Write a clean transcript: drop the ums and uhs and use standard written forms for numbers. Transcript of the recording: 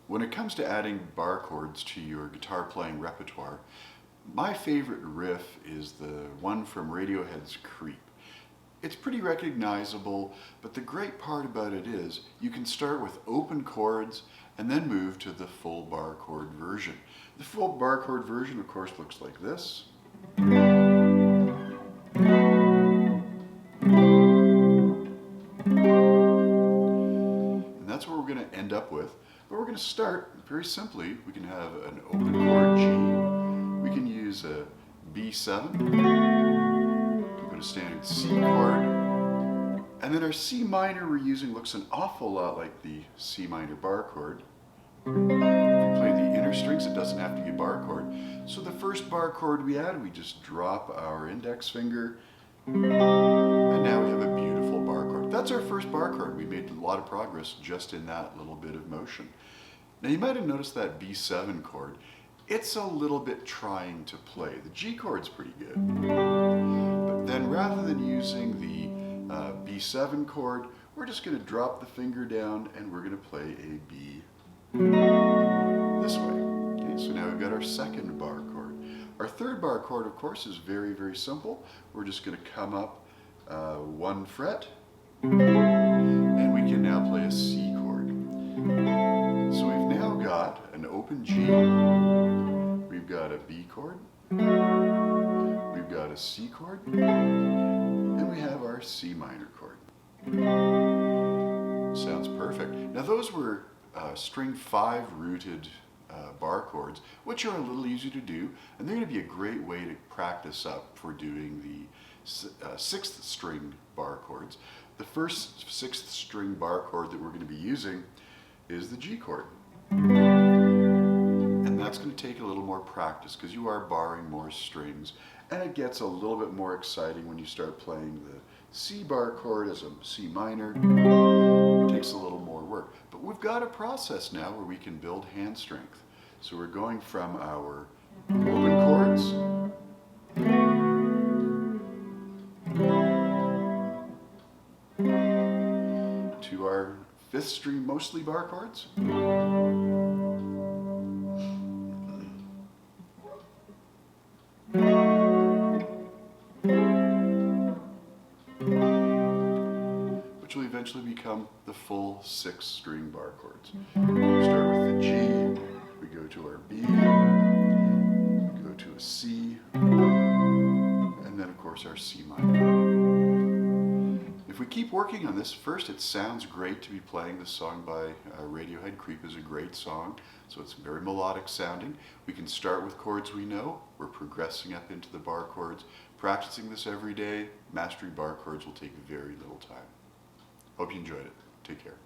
When it comes to adding bar chords to your guitar playing repertoire, my favorite riff is the one from Radiohead's Creep. It's pretty recognizable, but the great part about it is you can start with open chords and then move to the full bar chord version. The full bar chord version, of course, looks like this. And that's what we're going to end up with. But we're going to start very simply. We can have an open chord G. We can use a B7. We're going to standard C chord. And then our C minor we're using looks an awful lot like the C minor bar chord. If we play the inner strings, it doesn't have to be a bar chord. So the first bar chord we add, we just drop our index finger. And now we have a beautiful bar chord. That's our first bar chord. We made a lot of progress just in that little bit of motion. Now you might have noticed that B7 chord. It's a little bit trying to play. The G chord's pretty good. But then rather than using the B7 chord, we're just going to drop the finger down and we're going to play a B this way. Okay, so now we've got our second bar chord. Our third bar chord, of course, is very, very simple. We're just going to come up one fret and we can now play a C chord. So we've now got an open G, we've got a B chord, we've got a C chord, and we have our C minor chord. Sounds perfect. Now those were string 5 rooted bar chords, which are a little easy to do, and they're going to be a great way to practice up for doing the 6th string bar chords. The first 6th string bar chord that we're going to be using is the G chord. And that's going to take a little more practice because you are barring more strings, and it gets a little bit more exciting when you start playing the C bar chord as a C minor. It takes a little more work. But we've got a process now where we can build hand strength. So we're going from our open chords to our 5th string mostly bar chords. Which will eventually become the full 6 string bar chords. We start with the G, we go to our B, we go to a C, and then of course our C minor. If we keep working on this, first it sounds great to be playing this song by Radiohead. Creep is a great song, so it's very melodic sounding. We can start with chords we know. We're progressing up into the bar chords. Practicing this every day, mastering bar chords will take very little time. Hope you enjoyed it. Take care.